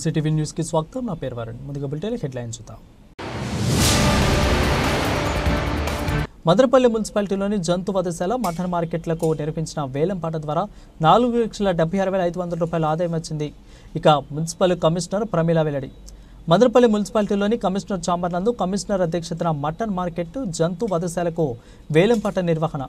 ఎన్సీటీవీ న్యూస్కి స్వాగతం. నా పేరు వరుణ్. ముందుగా బులెటిన్ హెడ్లైన్స్ చూద్దాం. మదనపల్లి మున్సిపాలిటీలోని జంతు వధశాల మటన్ మార్కెట్లకు నిర్మించిన వేలంపాట ద్వారా 4,76,500 రూపాయల ఆదాయం వచ్చింది. ఇక మున్సిపల్ కమిషనర్ ప్రమీల వెల్లడి. మదనపల్లి మున్సిపాలిటీలోని కమిషనర్ ఛాంబర్ నందు కమిషనర్ అధ్యక్షతన మటన్ మార్కెట్ జంతు వధశాలకు వేలంపాట నిర్వహణ.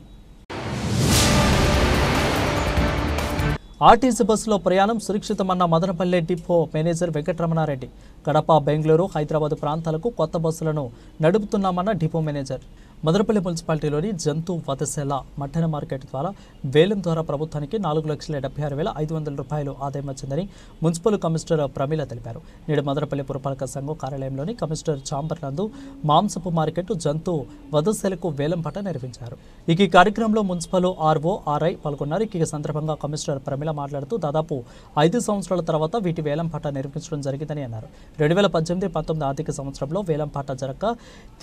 ఆర్టీసీ బస్సులో ప్రయాణం సురక్షితమన్న మదనపల్లి డిపో మేనేజర్ వెంకటరమణారెడ్డి. కడప, బెంగళూరు, హైదరాబాద్ ప్రాంతాలకు కొత్త బస్సులను నడుపుతున్నామన్న డిపో మేనేజర్. మదనపల్లి మున్సిపాలిటీలోని జంతు వధశాల మటన్ మార్కెట్ ద్వారా వేలం ద్వారా ప్రభుత్వానికి 4,76,500 రూపాయలు ఆదాయం వచ్చిందని మున్సిపల్ కమిషనర్ ప్రమీల తెలిపారు. నేడు మదనపల్లి పురపాలక సంఘం కార్యాలయంలోని కమిషనర్ ఛాంబర్ నందు మాంసపు మార్కెట్ జంతు వధశాలకు వేలంపాట నిర్వహించారు. ఈ కార్యక్రమంలో మున్సిపల్ ఆర్ఓ, ఆర్ఐ పాల్గొన్నారు. ఈ సందర్భంగా కమిషనర్ ప్రమీల మాట్లాడుతూ దాదాపు 5 సంవత్సరాల తర్వాత వీటి వేలంపాట నిర్వహించడం జరిగిందని అన్నారు. 2018-19 ఆర్థిక సంవత్సరంలో వేలంపాట జరగక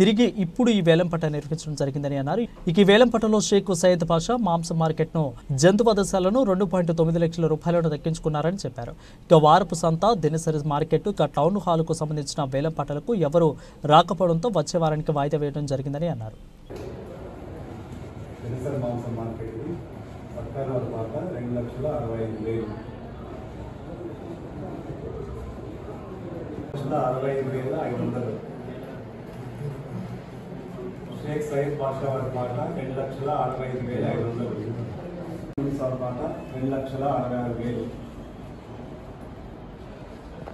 తిరిగి ఇప్పుడు ఈ వేలంపాట నిర్వహించడం జరిగిందని అన్నారు. ఈ వేలంపాటలో షేక్ సయ్యద్ పాషా మాంసం మార్కెట్ ను జంతు వధశాలను 2.9 లక్షల రూపాయలను దక్కించుకున్నారని చెప్పారు. ఇక వారపు సంత, దినసరి మార్కెట్, ఇక టౌన్ హాల్ కు సంబంధించిన వేలంపాటలకు ఎవరు రాకపోవడంతో వచ్చే వారానికి వాయిదా వేయడం జరిగిందని అన్నారు. షేక్ సయ్యద్ పాషా వారి పాట 2,65,500. సార్ పాట 2,66,000.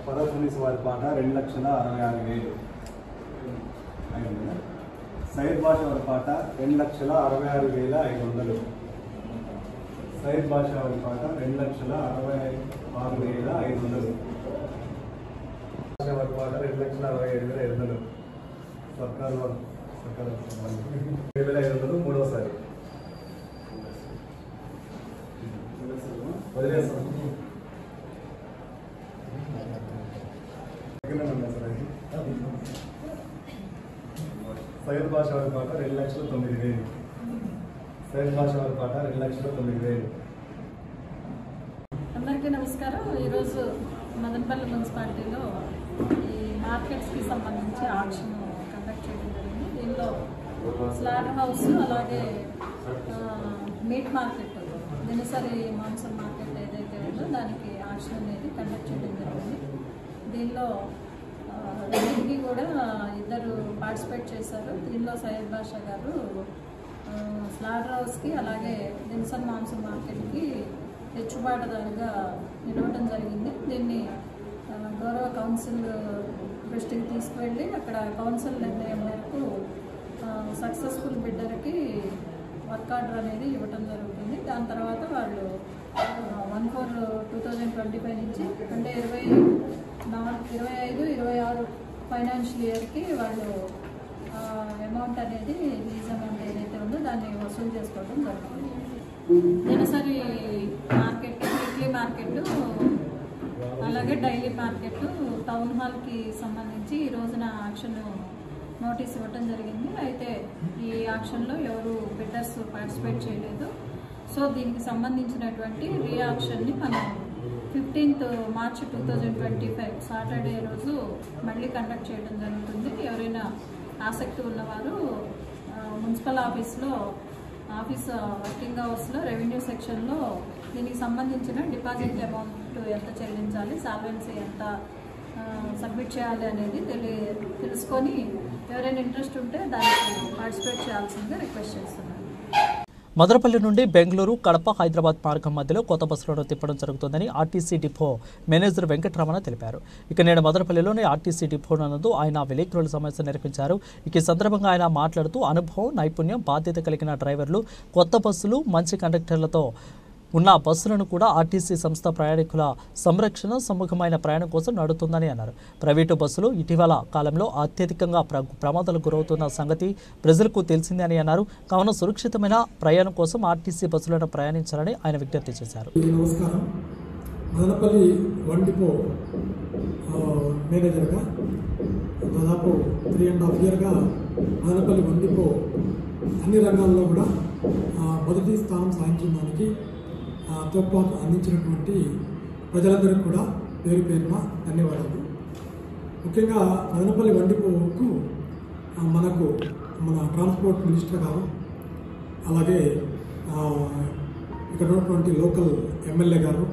పదపునిస్ వారి పాట 2,66,000. సయ్యద్ పాషా వారి పాట 2,66,500. సయ్యద్ పాషా వారి పాట 2,66,500. వారి పాట 2,67,500. సర్కార్ వారు 7,500 మూడవసారి వదిలేస్తాం. సయ్యద్ పాషా వారి పాట 2,09,000. సయ్యద్ పాషా వారి పాట 2,09,000. అందరికీ నమస్కారం. ఈరోజు మదనపల్లి మున్సిపాలిటీలో ఈ మార్కెట్స్కి సంబంధించి ఆక్షన్ కండక్ట్ చేయడం జరిగింది. దీనిలో స్లాటర్ హౌస్, అలాగే మీట్ మార్కెట్, దినసరి మాంసం మార్కెట్ ఏదైతే ఉందో దానికి ఆక్షన్ అనేది కండక్ట్ చేయడం జరిగింది. దీనిలో రెండింటికి కూడా ఇద్దరు పార్టిసిపేట్ చేశారు. దీనిలో సయ్యద్ బాషా గారు స్లాటర్ హౌస్కి, అలాగే దినసరి మాంసం మార్కెట్కి తెచ్చుబాటుదారుగా నిలవడం జరిగింది. దీన్ని గౌరవ కౌన్సిల్ దృష్టికి తీసుకువెళ్ళి అక్కడ కౌన్సిల్ నిర్ణయం మేరకు సక్సెస్ఫుల్ బిడ్డర్కి వర్క్ ఆర్డర్ అనేది ఇవ్వటం జరుగుతుంది. దాని తర్వాత వాళ్ళు 1/4/2025 నుంచి అంటే 25-26 ఫైనాన్షియల్ ఇయర్కి వాళ్ళు అమౌంట్ అనేది లీజ్ అమౌంట్ ఏదైతే ఉందో దాన్ని వసూలు చేసుకోవడం జరుగుతుంది. దినసరి మార్కెట్, వీక్లీ మార్కెట్, అలాగే డైలీ మార్కెట్, టౌన్ హాల్కి సంబంధించి ఈ రోజున ఆక్షన్ నోటీస్ ఇవ్వటం జరిగింది. అయితే ఈ ఆక్షన్లో ఎవరు బిడ్డర్స్ పార్టిసిపేట్ చేయలేదు. సో దీనికి సంబంధించినటువంటి రీఆక్షన్ని మనం 15th మార్చ్ 2025 సాటర్డే రోజు మళ్ళీ కండక్ట్ చేయడం జరుగుతుంది. ఎవరైనా ఆసక్తి ఉన్నవారు మున్సిపల్ ఆఫీస్లో వర్కింగ్ అవర్స్లో రెవెన్యూ సెక్షన్లో దీనికి సంబంధించిన డిపాజిట్ అమౌంట్ ఎంత చెల్లించాలి, సాల్వెన్సీ ఎంత సబ్మిట్ చేయాలి అనేది తెలుసుకొని ఎవరైనా ఇంట్రెస్ట్ ఉంటే దానికి పార్టిసిపేట్ చేయాల్సిందిగా రిక్వెస్ట్ చేస్తున్నాను. మదనపల్లి నుండి బెంగళూరు, కడప, హైదరాబాద్ మార్గం మధ్యలో కొత్త బస్సులను తిప్పడం జరుగుతుందని ఆర్టీసీ డిపో మేనేజర్ వెంకటరమణ తెలిపారు. ఇక నేడు మదనపల్లిలోని ఆర్టీసీ డిపో నందు ఆయన విలేకరుల సమావేశం నిర్వహించారు. ఈ సందర్భంగా ఆయన మాట్లాడుతూ అనుభవం, నైపుణ్యం, బాధ్యత కలిగిన డ్రైవర్లు, కొత్త బస్సులు, మంచి కండక్టర్లతో ఉన్న బస్సులను కూడా ఆర్టీసీ సంస్థ ప్రయాణికుల సంరక్షణ, సముఖమైన ప్రయాణం కోసం నడుపుతుందని అన్నారు. ప్రైవేటు బస్సులు ఇటీవల కాలంలో అత్యధికంగా ప్రమాదాలకు గురవుతున్న సంగతి ప్రజలకు తెలిసిందే అని అన్నారు. కావున సురక్షితమైన ప్రయాణం కోసం ఆర్టీసీ బస్సులను ప్రయాణించాలని ఆయన విజ్ఞప్తి చేశారు. నమస్కారం. మదనపల్లి వన్ డిపో మేనేజర్గా దాదాపు 3.5 yearగా మదనపల్లి వన్ డిపో అన్ని రంగాల్లో కూడా మొదటి స్థానం సాధించిన దానికి తోడ్పాటు అందించినటువంటి ప్రజలందరికీ కూడా పేరు పేరున ధన్యవాదాలు. ముఖ్యంగా మదనపల్లి వన్ డిపోకు మనకు మన ట్రాన్స్పోర్ట్ మినిస్టర్ గారు, అలాగే ఇక్కడ ఉన్నటువంటి లోకల్ ఎమ్మెల్యే గారు,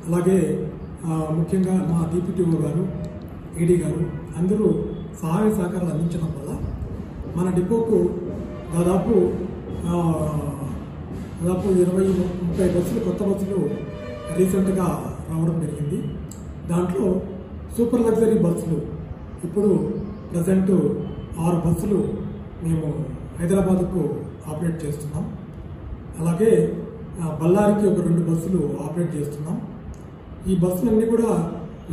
అలాగే ముఖ్యంగా మా డిప్యూటీఓ గారు, ఏడీ గారు అందరూ సహాయ సహకారాలు అందించడం వల్ల మన డిపోకు దాదాపు 20-30 బస్సులు, కొత్త బస్సులు రీసెంట్గా రావడం జరిగింది. దాంట్లో సూపర్ లగ్జరీ బస్సులు ఇప్పుడు ప్రజెంట్ 6 బస్సులు మేము హైదరాబాద్కు ఆపరేట్ చేస్తున్నాం. అలాగే బళ్ళారికి ఒక 2 బస్సులు ఆపరేట్ చేస్తున్నాం. ఈ బస్సులన్నీ కూడా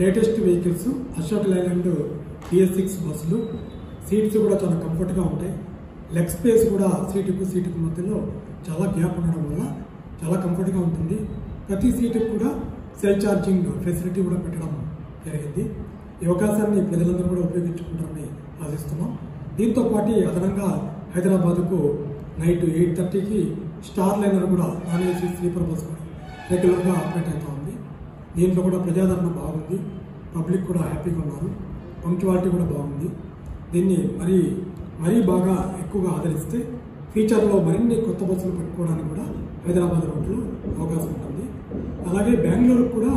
latest vehicles, Ashok Leyland PS6 బస్సులు. సీట్స్ కూడా చాలా కంఫర్ట్గా ఉంటాయి. లెగ్ స్పేస్ కూడా సీటుకు మధ్యలో చాలా గ్యాప్ ఉండడం వల్ల చాలా కంఫర్ట్గా ఉంటుంది. ప్రతి సీటుకు కూడా సెల్ ఛార్జింగ్ ఫెసిలిటీ కూడా పెట్టడం జరిగింది. ఈ అవకాశాన్ని ప్రజలందరూ కూడా ఉపయోగించుకుంటారని ఆశిస్తున్నాం. దీంతో పాటు అదనంగా హైదరాబాద్కు నైట్ 8:30కి స్టార్ లైనర్ కూడా నాన్ ఏసీ స్లీపర్ బస్ కూడా రెగ్యులర్గా ఆపరేట్ అవుతూ ఉంది. దీంట్లో కూడా ప్రజాదరణ బాగుంది, పబ్లిక్ కూడా హ్యాపీగా ఉన్నారు, పంక్చువాలిటీ కూడా బాగుంది. దీన్ని మరీ బాగా ఎక్కువగా ఆదరిస్తే ఫ్యూచర్లో మరిన్ని కొత్త బస్సులు పెట్టుకోవడానికి కూడా హైదరాబాద్ రోడ్లో అవకాశం ఉంటుంది. అలాగే బెంగళూరు కూడా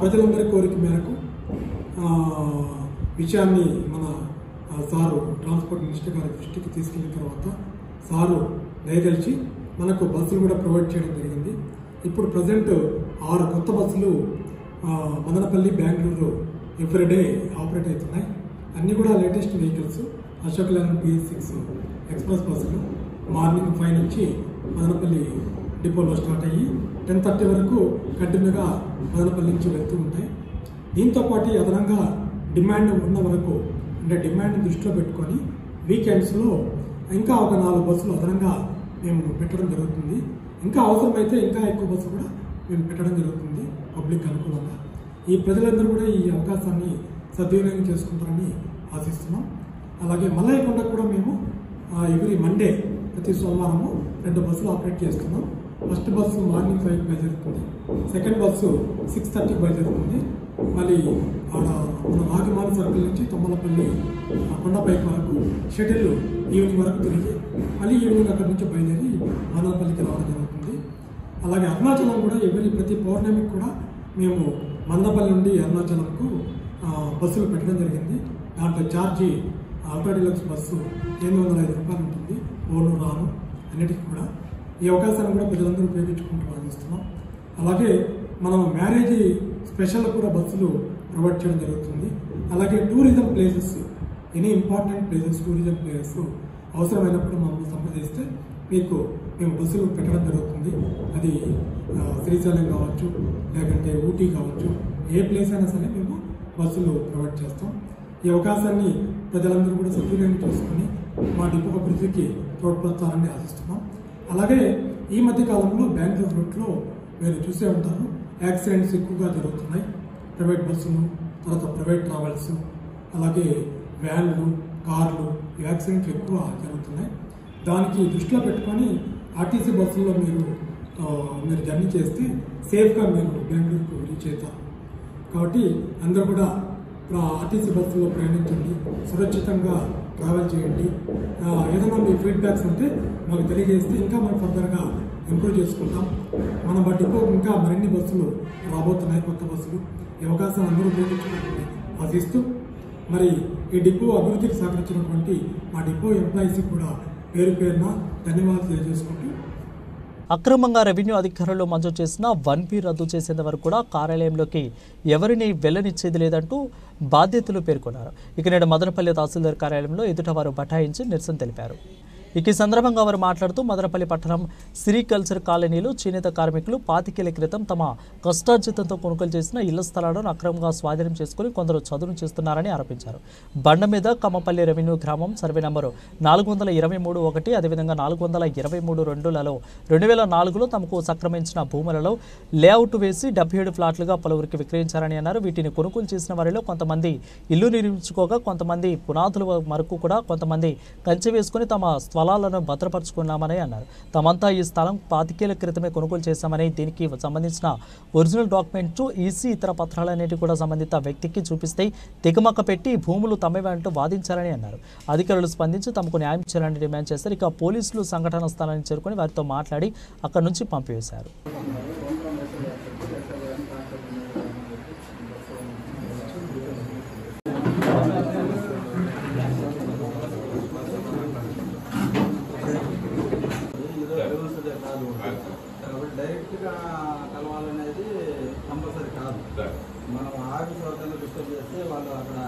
ప్రజలందరి కోరిక మేరకు విషయాన్ని మన సారు ట్రాన్స్పోర్ట్ మినిస్టర్ గారి దృష్టికి తీసుకెళ్లిన తర్వాత సారు దయదలిచి మనకు బస్సులు కూడా ప్రొవైడ్ చేయడం జరిగింది. ఇప్పుడు ప్రజెంట్ 6 కొత్త బస్సులు మదనపల్లి, బెంగళూరు ఎవ్రీడే ఆపరేట్ అవుతున్నాయి. అన్నీ కూడా latest vehicles, Ashok Leyland PS6 express బస్సులు. మార్నింగ్ 5 నుంచి మదనపల్లి డిపోలో స్టార్ట్ అయ్యి 10:30 వరకు కంటిన్యూగా మదనపల్లి నుంచి వెళ్తూ ఉంటాయి. దీంతో పాటు అదనంగా డిమాండ్ ఉన్న వరకు, అంటే డిమాండ్ దృష్టిలో పెట్టుకొని వీకెండ్స్లో ఇంకా ఒక 4 బస్సులు అదనంగా మేము పెట్టడం జరుగుతుంది. ఇంకా అవసరమైతే ఇంకా ఎక్కువ బస్సులు కూడా మేము పెట్టడం జరుగుతుంది పబ్లిక్ అనుకూలంగా. ఈ ప్రజలందరూ కూడా ఈ అవకాశాన్ని సద్వినియోగం చేసుకుంటారని ఆశిస్తున్నాం. అలాగే మల్లయ్యకొండకు కూడా మేము ఎవ్రీ మండే, ప్రతి సోమవారము 2 బస్సులు ఆపరేట్ చేస్తున్నాం. ఫస్ట్ బస్సు మార్నింగ్ 5కి బయలుదేరుతుంది, సెకండ్ బస్సు 6:30కి బయలుదేరుతుంది. మళ్ళీ మన నాగమాల సర్కిల్ నుంచి తొమ్మలపల్లి కొండపైకి వరకు షటిల్ ఈవినింగ్ వరకు తిరిగి మళ్ళీ ఈవినింగ్ అక్కడి నుంచి బయలుదేరి మదనపల్లికి రావడం జరుగుతుంది. అలాగే అరుణాచలం కూడా ప్రతి పౌర్ణమికి కూడా మేము మదనపల్లి నుండి అరుణాచలంకు బస్సులు పెట్టడం జరిగింది. దాంట్లో ఛార్జీ అల్ట్రా డీలక్స్ బస్సు 805 రూపాయలు ఉంటుంది, ఓను రాను అన్నిటికీ కూడా. ఈ అవకాశాన్ని కూడా ప్రజలందరూ ఉపయోగించుకుంటూ ఆలోచిస్తున్నాం. అలాగే మనం మ్యారేజ్ స్పెషల్ కూడా బస్సులు ప్రొవైడ్ చేయడం జరుగుతుంది. అలాగే tourism places, any important places, tourism places అవసరమైనప్పుడు మమ్మల్ని సంప్రదిస్తే మేము బస్సులు పెట్టడం జరుగుతుంది. అది శ్రీశైలం కావచ్చు, లేకంటే ఊటీ కావచ్చు, ఏ ప్లేస్ అయినా సరే మేము బస్సులు ప్రొవైడ్ చేస్తాం. ఈ అవకాశాన్ని ప్రజలందరూ కూడా సద్వినియోగం చేసుకుని మా డిపో అభివృద్ధికి తోడ్పడతారని ఆశిస్తున్నాం. అలాగే ఈ మధ్య కాలంలో బెంగళూరు రూట్లో మీరు చూసే ఉంటారు, యాక్సిడెంట్స్ ఎక్కువగా జరుగుతున్నాయి. ప్రైవేట్ బస్సులు, తర్వాత ప్రైవేట్ ట్రావెల్స్, అలాగే వ్యాన్లు, కార్లు, యాక్సిడెంట్లు ఎక్కువ జరుగుతున్నాయి. దానికి దృష్టిలో పెట్టుకొని ఆర్టీసీ బస్సుల్లో మీరు జర్నీ చేస్తే సేఫ్గా మీరు బెంగళూరుకు రీచ్ అవుతారు. కాబట్టి అందరూ కూడా ఆర్టీసీ బస్సులో ప్రయాణించండి, సురక్షితంగా ట్రావెల్ చేయండి. ఏదైనా మీ ఫీడ్బ్యాక్స్ ఉంటే మాకు తెలియజేస్తే ఇంకా మనం ఫర్దర్గా ఇంప్రూవ్ చేసుకుంటాం. మన డిపో ఇంకా మరిన్ని బస్సులు రాబోతున్నాయి, కొత్త బస్సులు. ఈ అవకాశాన్ని అందరూ ఉపయోగించుకుంటుంది ఆశిస్తూ, మరి ఈ డిపో అభివృద్ధికి సహకరించినటువంటి మా డిపో ఎంప్లాయీస్కి కూడా పేరు పేరున ధన్యవాదాలు తెలియజేసుకుంటూ, అక్రమంగా రెవెన్యూ అధికారులు మంజూరు చేసిన 1P రద్దు చేసేంత వరకు కూడా కార్యాలయంలోకి ఎవరిని వెళ్లనిచ్చేది లేదంటూ బాధ్యతలు పేర్కొన్నారు. ఇక నేడు మదనపల్లి తహసీల్దార్ కార్యాలయంలో ఎదుట వారు బటాయించి నిరసన తెలిపారు. ఇక ఈ సందర్భంగా వారు మాట్లాడుతూ మదనపల్లి పట్టణం సిరికల్చర్ కాలనీలో చేనేత కార్మికులు 25 ఏళ్ల క్రితం తమ కష్టార్జితంతో కొనుగోలు చేసిన ఇళ్ల స్థలాలను అక్రమంగా స్వాధీనం చేసుకుని కొందరు చదును చేస్తున్నారని ఆరోపించారు. బండ మీద కమ్మపల్లి రెవెన్యూ గ్రామం సర్వే నంబరు 423-1 అదేవిధంగా 423-2లలో 2004లో తమకు సక్రమించిన భూములలో లేఅవుట్ వేసి 77 ఫ్లాట్లుగా పలువురికి విక్రయించారని అన్నారు. వీటిని కొనుగోలు చేసిన వారిలో కొంతమంది ఇల్లు నిర్మించుకోగా, కొంతమంది పునాదుల వరకు కూడా, కొంతమంది కంచె వేసుకుని తమ స్థలాలను భద్రపరుచుకున్నామని అన్నారు. తమంతా ఈ స్థలం 25 ఏళ్ల క్రితమే కొనుగోలు చేశామని, దీనికి సంబంధించిన ఒరిజినల్ డాక్యుమెంట్, ఈసీ ఇతర పత్రాలన్నిటి కూడా సంబంధిత వ్యక్తికి చూపిస్తే తికమక పెట్టి భూములు తమవే అంటూ వాదించారని అన్నారు. అధికారులు స్పందించి తమకు న్యాయం చేయాలని డిమాండ్ చేశారు. ఇక పోలీసులు సంఘటన స్థలాన్ని చేరుకుని వారితో మాట్లాడి అక్కడి నుంచి పంపివేశారు. డైరెక్ట్గా కలవాలనేది కంపల్సరీ కాదు. మనం ఆఫీస్ వద్దకు డిస్టర్బ్ చేస్తే వాళ్ళు అక్కడ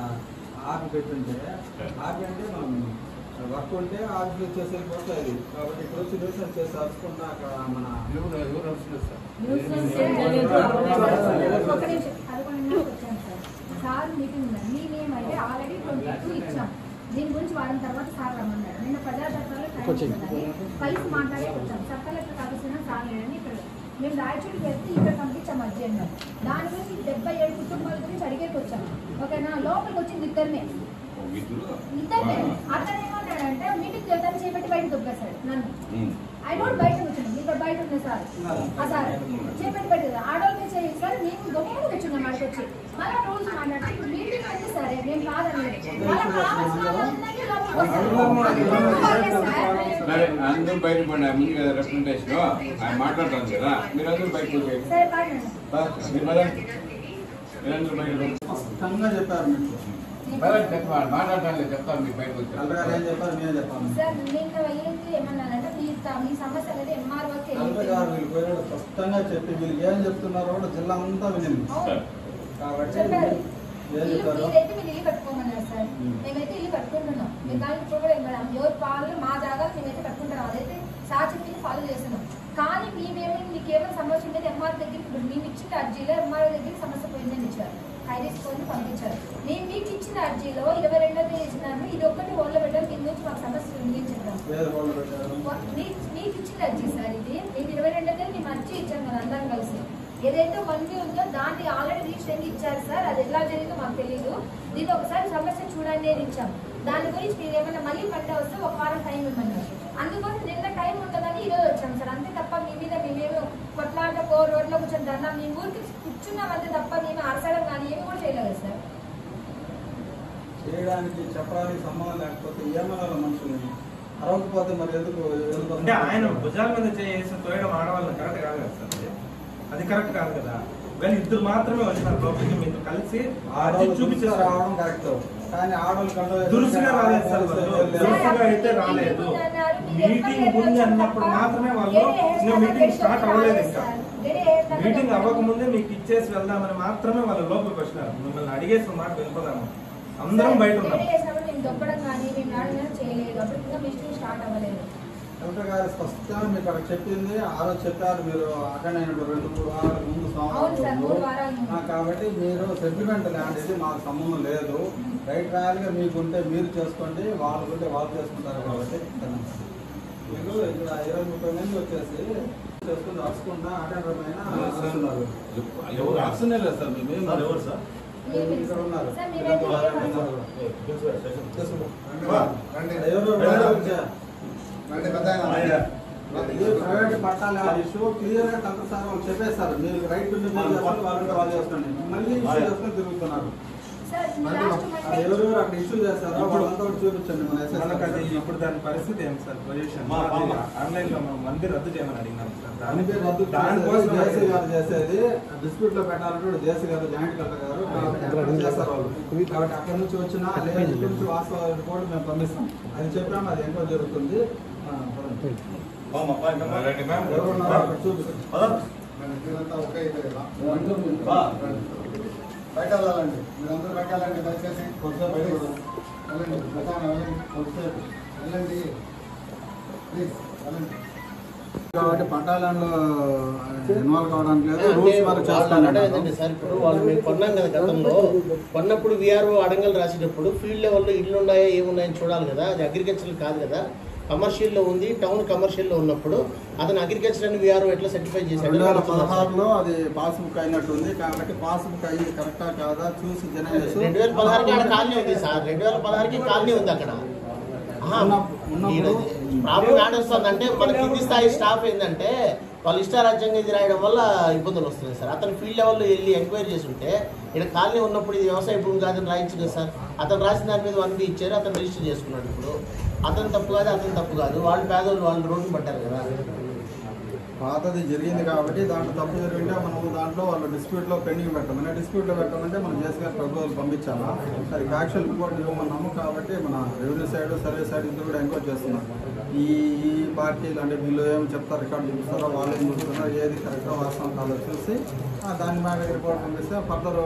ఆపి పెట్టుంటే, ఆపి అంటే మనం వర్క్ ఉంటే ఆఫీస్ వచ్చేసి వెళ్ళిపోతుంది. కాబట్టి ఇక్కడ వచ్చి న్యూసెన్స్ చేసి అరుచుకుంటా అక్కడ మన సార్ మీటింగ్ ఉందండి. మేమేమంటే ఆల్రెడీ 22 ఇచ్చాం. దీని గురించి వారం తర్వాత సార్ రమ్మన్నారు. నిన్న ప్రజాదర్శనలో కలిసి మాట్లాడే వచ్చాం. చట్ట లెక్కలు కావాల్సిన సార్ లేదని ఇక్కడ మేము రాయచూడికి వెళ్తే ఇక్కడ పంపించాం అర్జెంట్. దాని గురించి 77 కుటుంబాల గురించి అడిగేకి వచ్చాం. ఓకేనా, లోపలికి వచ్చింది ఇద్దరినే. అతను ఏమన్నాడంటే మీటింగ్ చేద్దామని చేపట్టి బయట దొబ్బేశాడు నన్ను. ఐ డోంట్ బయట కూర్చున్నాం, ఇక్కడ బయట ఉంది సార్. ఆ సార్ చేపట్టి బయట ఆడవాళ్ళకి చేయాలి. మేము దొంగలు తెచ్చున్నాం అక్కడికి వచ్చి. మళ్ళీ రూల్స్ మాట్లాడితే ఇప్పుడు మీటింగ్ అయితే సరే మేము కాదన్నది. అందరూ బయట పడి ముందు కదా రిప్రజెంటేషన్ ఆయన మాట్లాడతాను కదా, మీరు అందరూ బయట మీరందరూ బయట స్పష్టంగా చెప్పారు. మీకు మాట్లాడటానికి చెప్తాను. మీకు బయటకు వచ్చి ఏం చెప్పారు నేనే చెప్పాను. గారు వీళ్ళు పోయాడు స్పష్టంగా చెప్పి వీళ్ళకి ఏం చెప్తున్నారో కూడా జిల్లా అంతా వినింది. కాబట్టి ఏం చెప్పారు ఇల్లు కట్టుకోమన్నారు సార్. మేమైతే ఇల్లు కట్టుకుంటున్నాం. మేము దానికి కూడా ఎవరు పాలు మా జాగాలు మేమైతే కట్టుకుంటున్నాం. అదైతే సార్ చెప్పింది ఫాలో చేస్తున్నాం. కానీ మేమేమి మీకు ఏమైనా సమస్య ఉండేది ఎంఆర్ దగ్గర ఇప్పుడు మేము ఇచ్చిన అర్జీలో ఎంఆర్ దగ్గర సమస్య పోయిందని ఇచ్చారు. హైరీస్కొని పంపించారు. మేము మీకు ఇచ్చిన అర్జీలో 22వ తేదీ ఇచ్చినాము. ఇది ఒక్కటి హోల్డ్లో పెట్టారు. దీని గురించి మాకు సమస్య ఉంది అని చెప్పాము. మీకు ఇచ్చిన అర్జీ సార్ ఇది. మేము 22వ తేదీ మేము అర్జీ ఇచ్చాం కదా అందరం కలిసి. ఏదైతే 1B ఉందో దాన్ని ఆల్రెడీ రీసెంట్ ఇచ్చారు సార్. అది ఎలా జరిగిందో మాకు తెలియదు. దీన్ని ఒకసారి సమస్య చూడండి అని ఇచ్చాం. దాని గురించి మీరు ఏమైనా మళ్ళీ పంట వస్తే ఒక వారం టైం ఇవ్వమన్నారు. అందుకోసం నిన్న టైం ఉంటుందని ఈరోజు వచ్చాం సార్. అంతే తప్ప మీ మీద మేమేమో కొట్లాట రోడ్లో కూర్చొని ధర్నా మీ ఊరికి కూర్చున్నాం అంతే తప్ప మేము అరసడం కానీ ఏమి కూడా చేయలేదు సార్. చేయడానికి చెప్పడానికి సంబంధం లేకపోతే ఏమన్నా మనుషులు అరవకపోతే మరి ఎందుకు అంటే ఆయన భుజాల మీద చేసి తోయడం ఆడవాళ్ళని కరెక్ట్ కాదు కదా సార్. అది కరెక్ట్ కాదు కదా. కానీ ఇద్దరు మాత్రమే వచ్చినారు లోపలికి. మీతో కలిసి చూపించి రావడం కరెక్ట్. కానీ ఆడవాళ్ళు దురుసుగా రాలేదు సార్. దురుసుగా అయితే రాలేదు. మీటింగ్ ఉంది అన్నప్పుడు మాత్రమే వాళ్ళు ఇంకా మీటింగ్ స్టార్ట్ అవ్వలేదు. ఇంకా మీటింగ్ అవ్వకముందే మీకు ఇచ్చేసి వెళ్దామని మాత్రమే వాళ్ళు లోపలికి వచ్చినారు. మిమ్మల్ని అడిగేసిన మాట వెళ్ళిపోదాము. అందరం బయట ఉన్నాం. కలెక్టర్ గారు స్పష్టంగా మీకు అక్కడ చెప్పింది. ఆ రోజు చెప్పారు మీరు అటెండ్ అయినప్పుడు 2-3 వారాల ముందు సోమవారం. కాబట్టి మీరు సెటిల్మెంట్ ల్యాండ్ ఇది మాకు సంబంధం లేదు. రైట్ రాయాలిగా మీకుంటే మీరు చేసుకోండి, వాళ్ళకుంటే వాళ్ళు చేసుకుంటారు. కాబట్టి మీరు ఇక్కడ 20-30 మంది వచ్చేసి చేసుకుని రాసుకుంటా అటెండర్ పైన రాస్తున్నారు లేదు సార్. మేము ఎవరు సార్ ఇక్కడ ఉన్నారు. ప్రైవేట్ పట్టాల ఇష్యూ క్లియర్ గా కలెక్టర్ సార్ వాళ్ళు చెప్పేస్తారు. మీరు రైట్ వాళ్ళు చేసుకోండి. మళ్ళీ ఇష్యూ చేసుకొని తిరుగుతున్నారు. ఎవరెవరు అక్కడ ఇష్యూ చేస్తారో వాళ్ళంతా చూపించండి. అది ఇప్పుడు దాని పరిస్థితి ఏం సార్? పొజిషన్ ఆన్లైన్ లో మనం మంది రద్దు చేయమని అడిగినాం సార్. దానికోసం జేసీ గారు చేసేది డిస్ప్యూట్ లో పెట్టాలంటే జేసీ గారు జాయింట్ కలెక్టర్ గారు చేస్తారు వాళ్ళు. కాబట్టి అక్కడ నుంచి వచ్చినా లేదా నుంచి వాస్తవ రిపోర్ట్ మేము పంపిస్తాం. అది చెప్పాము. అది ఎంతో జరుగుతుంది. ఎవరున్నారో అక్కడ చూపిస్తాం. బయట వెళ్ళాలండి. మీరందరూ బయట వెళ్ళండి. దయచేసి కొద్దిగా బయట వెళ్ళండి. కొద్దిసేపు వెళ్ళండి ప్లీజ్ వెళ్ళండి. కాబట్టి పట్టాలలో ఇన్వాల్వ్ కావడానికి లేదు. రూల్స్ వరకు చేస్తానండి సార్. ఇప్పుడు వాళ్ళు మేము కొన్నాం కదా గతంలో. కొన్నప్పుడు వీఆర్ఓ అడంగలు రాసేటప్పుడు ఫీల్డ్ లెవెల్లో ఇల్లు ఉన్నాయా ఏమున్నాయని చూడాలి కదా. అది అగ్రికల్చర్ కాదు కదా, కమర్షియల్లో ఉంది. టౌన్ కమర్షియల్లో ఉన్నప్పుడు అతను అగ్రికల్చర్ అని వీఆర్ఓ ఎట్లా సర్టిఫై చేశాడు? 2016లో అది పాస్బుక్ అయినట్టుంది. కాబట్టి పాస్బుక్ అయ్యి కరెక్టా కాదా చూసి 2016కి అక్కడ కాలనీ ఉంది సార్. 2016కి కాలనీ ఉంది అక్కడ. ఉన్నప్పుడు ప్రాబ్లం ఆడొస్తుందంటే మన కింది స్థాయి స్టాఫ్ ఏంటంటే వాళ్ళు ఇష్టారాజ్యంగా ఇది రాయడం వల్ల ఇబ్బందులు వస్తున్నాయి సార్. అతను ఫీల్డ్ లెవెల్లో వెళ్ళి ఎంక్వైరీ చేసి ఉంటే ఇక్కడ కాలనీ ఉన్నప్పుడు ఇది వ్యవసాయ భూమి కాదని రాయించు కదా సార్. అతను రాసిన దాని మీద 1B ఇచ్చారు, అతను రిజిస్టర్ చేసుకున్నాడు. ఇప్పుడు అతను తప్పు కాదు, అతను తప్పు కాదు, వాళ్ళు పేదోళ్ళు వాళ్ళు రోడ్డు పడ్డారు కదా. పాతది జరిగింది కాబట్టి దాంట్లో తప్పు జరిగింటే మనము దాంట్లో వాళ్ళు డిస్ప్యూట్లో పెండింగ్ పెట్టామని డిస్ప్యూట్లో పెట్టామంటే మనం జేసీ గారి ప్రపోజల్ పంపించాలా. అది యాక్చువల్ రిపోర్ట్ ఇవ్వమన్నాము కాబట్టి మన రెవెన్యూ సైడ్ సర్వీస్ సైడ్ ఇద్దరు కూడా ఎంక్వైరీ చేస్తున్నారు. ఈ పార్టీలు అంటే వీళ్ళు ఏమి చెప్తారు, రికార్డు చూపిస్తారో వాళ్ళు ఏం చూస్తున్నారో ఏది కరెక్టో వాస్తవం కాదో చూసి దాని మీద రిపోర్ట్ పంపిస్తే ఫర్దర్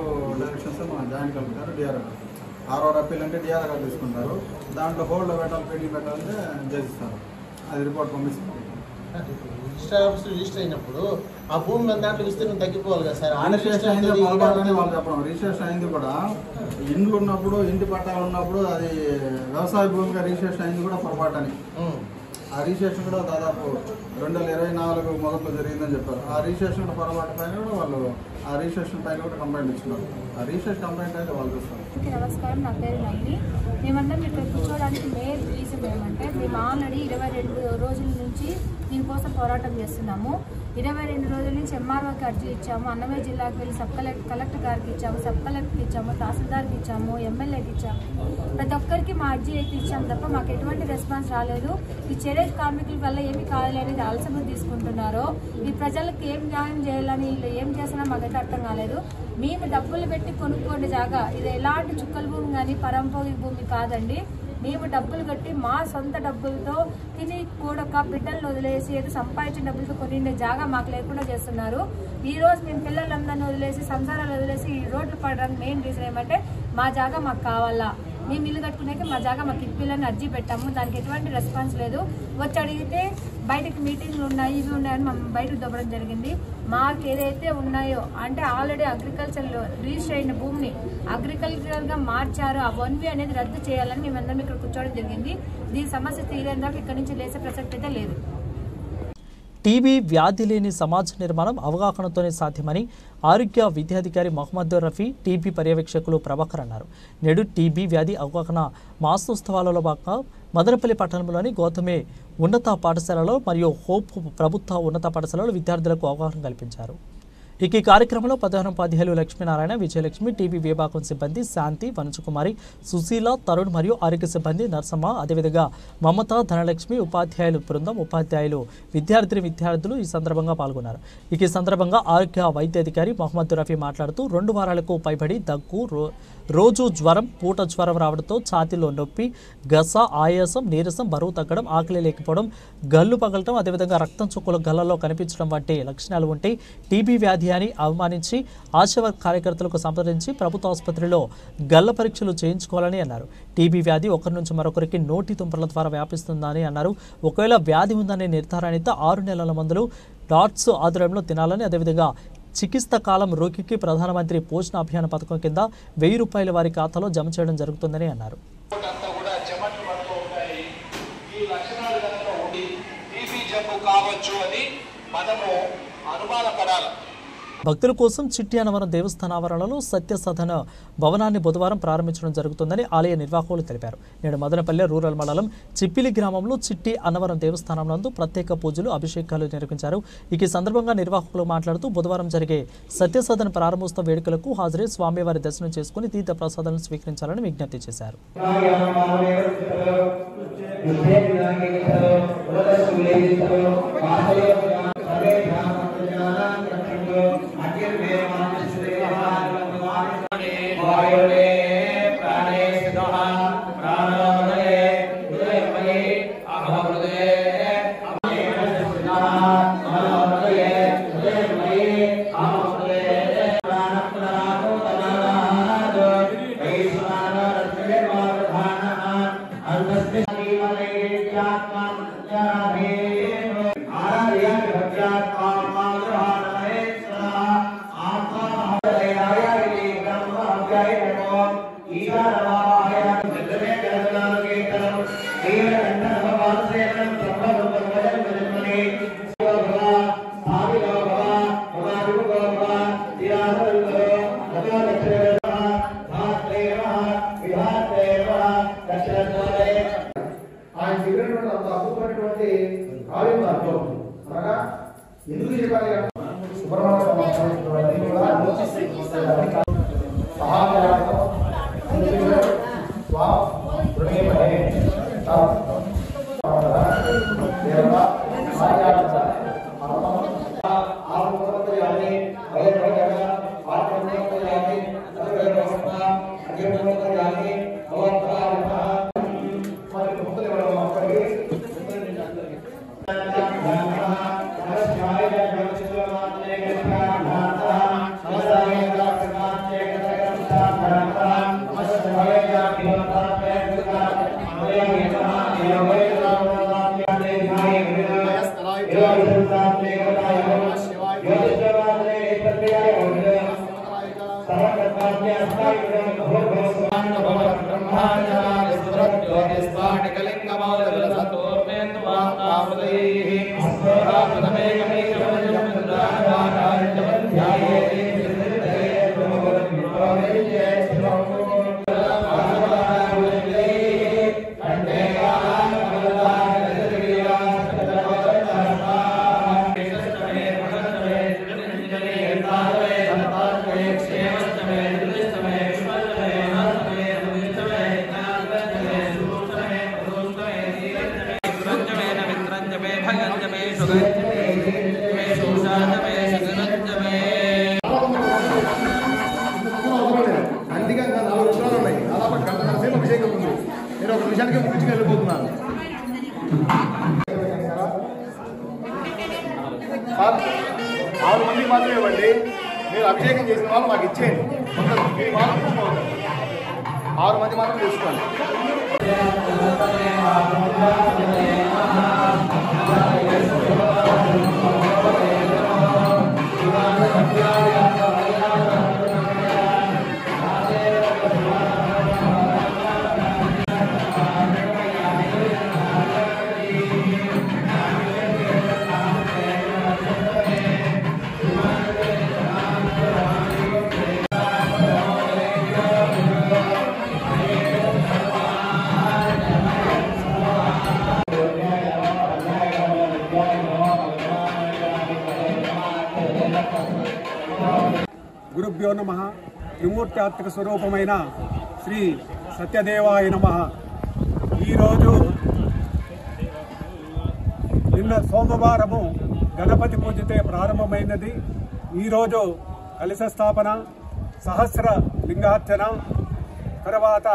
డైరెక్షన్స్ మన జాయింట్ కలుపుతారు. డిఆర్ ఆర్ఓ అప్పీల్ అంటే డిఆర్ గారు తీసుకుంటారు. దాంట్లో హోల్డ్ పెట్టాలి పెండింగ్ పెట్టాలంటే చేసిస్తారు. అది రిపోర్ట్ పంపిస్తారు. రిజిస్టర్ అయినప్పుడు ఆ భూమి మన దాంట్లో విస్తీర్ణం తగ్గిపోవాలి కదా సార్. రిజిస్ట్రేషన్ అయింది పొరపాటు వాళ్ళు చెప్పడం. రిజిస్ట్రేషన్ అయింది కూడా ఇండ్లు ఉన్నప్పుడు ఇంటి పట్టాలు ఉన్నప్పుడు అది వ్యవసాయ భూమిగా రిజిస్ట్రేషన్ అయింది కూడా పొరపాటు అని. ఆ రిజిస్ట్రేషన్ కూడా దాదాపు 2024 మొదట్లో జరిగిందని చెప్పారు. ఆ రిజిస్ట్రేషన్ కూడా పొరపాటు పైన కూడా వాళ్ళు ఆ రిజిస్ట్రేషన్ పైన కూడా కంప్లైంట్ ఇచ్చినారు. ఆ రిజిస్ట్రేషన్ కంప్లైంట్ అయితే వాళ్ళు చూస్తారు. నమస్కారం, నా పేరు నందిని. మేమందరం ఇక్కడ కూర్చోవడానికి మెయిన్ రీజన్ ఏమంటే మేము ఆల్రెడీ 22 రోజుల నుంచి దీనికోసం పోరాటం చేస్తున్నాము. 22 రోజుల నుంచి ఎంఆర్ఓకి అర్జీ ఇచ్చాము, అన్నమయ్య జిల్లాకి వెళ్ళి సబ్ కలెక్టర్ గారికి ఇచ్చాము, సబ్ కలెక్టర్కి ఇచ్చాము, తహసీల్దార్కి ఇచ్చాము, ఎమ్మెల్యేకి ఇచ్చాము. ప్రతి ఒక్కరికి మా అర్జీ అయితే ఇచ్చాము తప్ప మాకు ఎటువంటి రెస్పాన్స్ రాలేదు. ఈ చేనేత కార్మికుల వల్ల ఏమి కావాలి అనేది ఆలస్యంగా తీసుకుంటున్నారో, ఈ ప్రజలకు ఏం న్యాయం చేయాలని వీళ్ళు ఏం చేసినా మాకైతే అర్థం కాలేదు. మేము డబ్బులు పెట్టి కొనుక్కోండి జాగా, ఇది ఎలాంటి చుక్కల భూమి కానీ పరంపోగి భూమి కాదండి. మేము డబ్బులు కట్టి మా సొంత డబ్బులతో తిని కూడక బిడ్డలను వదిలేసి ఏదో సంపాదించిన డబ్బులతో కొనిండే జాగా మాకు లేకుండా చేస్తున్నారు. ఈ రోజు మేము పిల్లలందరినీ వదిలేసి సంసారాలు వదిలేసి ఈ రోడ్లు పడడానికి మెయిన్ రీజన్ ఏమంటే మా జాగా మాకు కావాలా, మేము ఇల్లు కట్టుకునేకి మా జాగా మాకు ఇప్పిల్లని అర్జీ పెట్టాము. దానికి ఎటువంటి రెస్పాన్స్ లేదు. వచ్చి అడిగితే బయటకు మీటింగ్లు ఉన్నాయి ఇవి ఉన్నాయని మనం బయటకు దొబ్బడం జరిగింది. మాకు ఏదైతే ఉన్నాయో అంటే ఆల్రెడీ అగ్రికల్చర్లో రిజిస్టర్ అయిన భూమిని అగ్రికల్చర్గా మార్చారో ఆ 1B అనేది రద్దు చేయాలని మేమందరం ఇక్కడ కూర్చోవడం జరిగింది. దీని సమస్య తీరేందాక ఇక్కడ నుంచి లేసే ప్రసక్తి అయితే లేదు. టీబీ వ్యాధి లేని సమాజ నిర్మాణం అవగాహనతోనే సాధ్యమని ఆరోగ్య విద్యాధికారి మహమ్మద్ రఫీ, టీబీ పర్యవేక్షకులు ప్రభాకర్ అన్నారు. నేడు టీబీ వ్యాధి అవగాహన మాసోత్సవాలలో భాగంగా మదనపల్లి పట్టణంలోని గౌతమి ఉన్నత పాఠశాలలో మరియు హోప్ ప్రభుత్వ ఉన్నత పాఠశాలలో విద్యార్థులకు అవగాహన కల్పించారు. ఈ కార్యక్రమంలో ప్రధానోపాధ్యాయులు లక్ష్మీనారాయణ, విజయలక్ష్మి, టీబీ విభాగం సిబ్బంది శాంతి, వనజకుమారి, సుశీల, తరుణ్ మరియు ఆరోగ్య సిబ్బంది నర్సమ్మ, అదేవిధంగా మమత, ధనలక్ష్మి, ఉపాధ్యాయులు బృందం, ఉపాధ్యాయులు, విద్యార్థులు ఈ సందర్భంగా పాల్గొన్నారు. ఈ సందర్భంగా ఆరోగ్య వైద్యాధికారి మహమ్మద్ రఫీ మాట్లాడుతూ 2 వారాలకు పైబడి దగ్గు, రోజు జ్వరం, పూట జ్వరం రావడంతో ఛాతీలో నొప్పి, గస, ఆయాసం, నీరసం, బరువు తగ్గడం, ఆకలి లేకపోవడం, గల్లు పగలటం, అదేవిధంగా రక్తం చుక్కలు గల్లలో కనిపించడం వంటి లక్షణాలు ఉంటే టీబీ వ్యాధి అని అవమానించి ఆశా కార్యకర్తలకు సంప్రదించి ప్రభుత్వ ఆసుపత్రిలో గల్ల పరీక్షలు చేయించుకోవాలని అన్నారు. టీబీ వ్యాధి ఒకరి నుంచి మరొకరికి నోటి తుంపర్ల ద్వారా వ్యాపిస్తుందని అన్నారు. ఒకవేళ వ్యాధి ఉందనే నిర్ధారణ 6 నెలల మందులు డాట్స్ ఆధ్వర్యంలో తినాలని, అదేవిధంగా చికిత్స కాలం రోగికి ప్రధానమంత్రి పోషణ అభియాన్ పథకం కింద 1000 రూపాయల వారి ఖాతాలో జమ చేయడం జరుగుతుందని అన్నారు. భక్తుల కోసం చిట్టి అన్నవరం దేవస్థాన ఆవరణలో సత్యసధన భవనాన్ని బుధవారం ప్రారంభించడం జరుగుతుందని ఆలయ నిర్వాహకులు తెలిపారు. నేడు మదనపల్లె రూరల్ మండలం చిప్పిలి గ్రామంలో చిట్టి అన్నవరం దేవస్థానం నందు ప్రత్యేక పూజలు, అభిషేకాలు నిర్వహించారు. ఈ సందర్భంగా నిర్వాహకులు మాట్లాడుతూ బుధవారం జరిగే సత్యసధన ప్రారంభోత్సవ వేడుకలకు హాజరై స్వామివారి దర్శనం చేసుకుని తీర్థ ప్రసాదాలను స్వీకరించాలని విజ్ఞప్తి చేశారు. आराध्यात्मा ఆరు మందికి మాత్రమే ఇవ్వండి. మీరు అభిషేకం చేసిన వాళ్ళు మాకు ఇచ్చేయండి. 6 మంది మాత్రం తీసుకోండి. గురుభ్యో నమః. త్రిమూర్త్యాత్మక స్వరూపమైన శ్రీ సత్యదేవాయ నమః. ఈరోజు నిన్న సోమవారము గణపతి పూజతే ప్రారంభమైనది. ఈరోజు కలశ స్థాపన, సహస్ర లింగార్చన, తర్వాత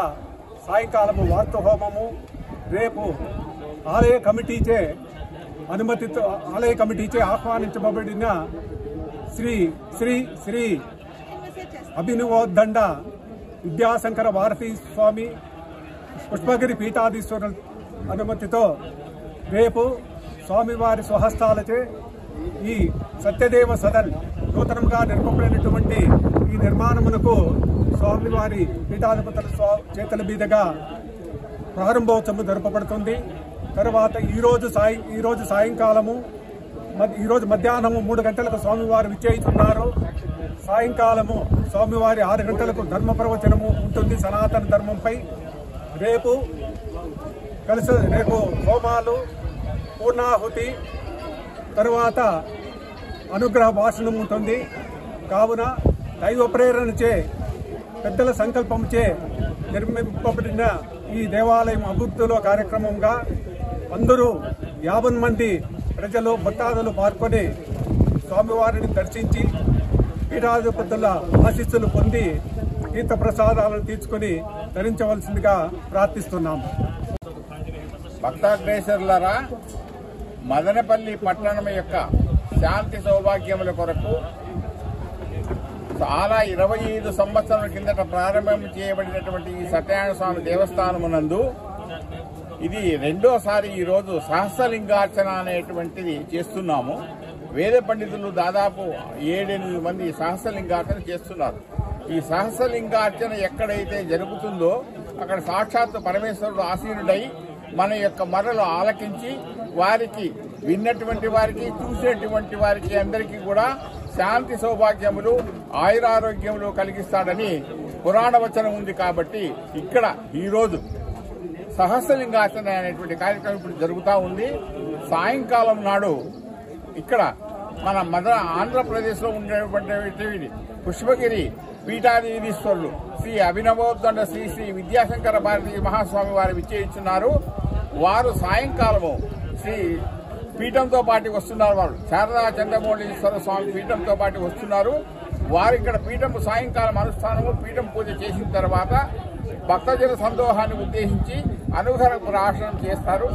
సాయంకాలము వాస్తు హోమము. రేపు ఆలయ కమిటీచే ఆహ్వానించబడిన శ్రీ శ్రీ శ్రీ అభినవోద్దండ విద్యాశంకర భారతీ స్వామి పుష్పగిరి పీఠాధీశ్వరుల అనుమతితో రేపు స్వామివారి స్వహస్తాలచే ఈ సత్యదేవ సదన్ నూతనంగా నిర్మింపబడినటువంటి ఈ నిర్మాణమునకు స్వామివారి పీఠాధిపతుల చేతుల మీదుగా ప్రారంభోత్సవం జరపబడుతుంది. తర్వాత ఈరోజు సాయంకాలము ఈరోజు మధ్యాహ్నము 3 గంటలకు స్వామివారు విచ్చేస్తున్నారు. సాయంకాలము స్వామివారి 6 గంటలకు ధర్మ ప్రవచనము ఉంటుంది సనాతన ధర్మంపై. రేపు హోమాలు, పూర్ణాహుతి, తరువాత అనుగ్రహ భాషణం ఉంటుంది. కావున దైవ ప్రేరణచే, పెద్దల సంకల్పంచే నిర్మింపబడిన ఈ దేవాలయం అభివృద్ధిలో కార్యక్రమంగా అందరూ 50 మంది ప్రజలు భక్తాదులు పాల్గొని స్వామివారిని దర్శించి పీఠాధిపతుల ఆశీస్సులు పొంది తీర్థ ప్రసాదాలను తీసుకుని ధరించవలసిందిగా ప్రార్థిస్తున్నాము. భక్తాగ్రేసరులారా, మదనపల్లి పట్టణం యొక్క శాంతి సౌభాగ్యముల కొరకు చాలా 25 సంవత్సరాల కిందట ప్రారంభం చేయబడినటువంటి ఈ సత్యనారాయణ స్వామి దేవస్థానమునందు ఇది రెండోసారి ఈరోజు సహస్రలింగార్చన అనేటువంటిది చేస్తున్నాము. వేద పండితులు దాదాపు 7-8 మంది సహస్రలింగార్చన చేస్తున్నారు. ఈ సహస్రలింగార్చన ఎక్కడైతే జరుగుతుందో అక్కడ సాక్షాత్తు పరమేశ్వరుడు ఆసీనుడై మన యొక్క మొరలు ఆలకించి వారికి విన్నటువంటి వారికి, చూసేటువంటి వారికి అందరికీ కూడా శాంతి సౌభాగ్యములు, ఆయురారోగ్యములు కలిగిస్తాడని పురాణ వచనం ఉంది. కాబట్టి ఇక్కడ ఈరోజు సహస్రలింగార్చన అనేటువంటి కార్యక్రమం ఇప్పుడు జరుగుతూ ఉంది. సాయంకాలం నాడు ఇక్కడ మన ఆంధ్రప్రదేశ్లో ఉండేటువంటి పుష్పగిరి పీఠాధీశ్వరులు శ్రీ అభినవోద్దండ శ్రీ శ్రీ విద్యాశంకర భారతీ మహాస్వామి వారు విచ్చేస్తున్నారు. వారు సాయంకాలము శ్రీ పీఠంతో పాటు వస్తున్నారు. వారు శారదా చంద్రమౌళీశ్వర స్వామి పీఠంతో పాటు వస్తున్నారు. వారు ఇక్కడ పీఠం సాయంకాలం అనుష్ఠానము పీఠం పూజ చేసిన తర్వాత భక్తజన సందోహాన్ని ఉద్దేశించి అనుగ్రహ భాషణం చేస్తారు.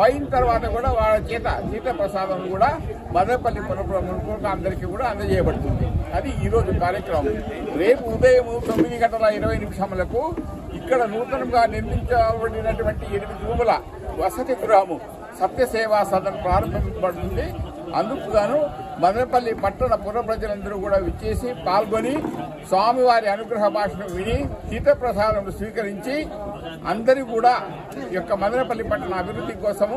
అయిన తర్వాత కూడా వాళ్ళ చేత తీర్థ ప్రసాదం కూడా మదనపల్లి పురప్రముఖులకు అందరికీ కూడా అందజేయబడుతుంది. అది ఈరోజు కార్యక్రమం. రేపు ఉదయం 9:20 ఇక్కడ నూతనంగా నిర్మించబడినటువంటి 8 రూముల వసతి గృహము సత్యసేవా సదన్ ప్రారంభించబడుతుంది. అందుకు గాను మదనపల్లి పట్టణ పుర ప్రజలందరూ కూడా విచ్చేసి పాల్గొని స్వామివారి అనుగ్రహ భాషను విని తీర్థప్రసాదం స్వీకరించి అందరూ కూడా ఈ యొక్క మదనపల్లి పట్టణ అభివృద్ధి కోసము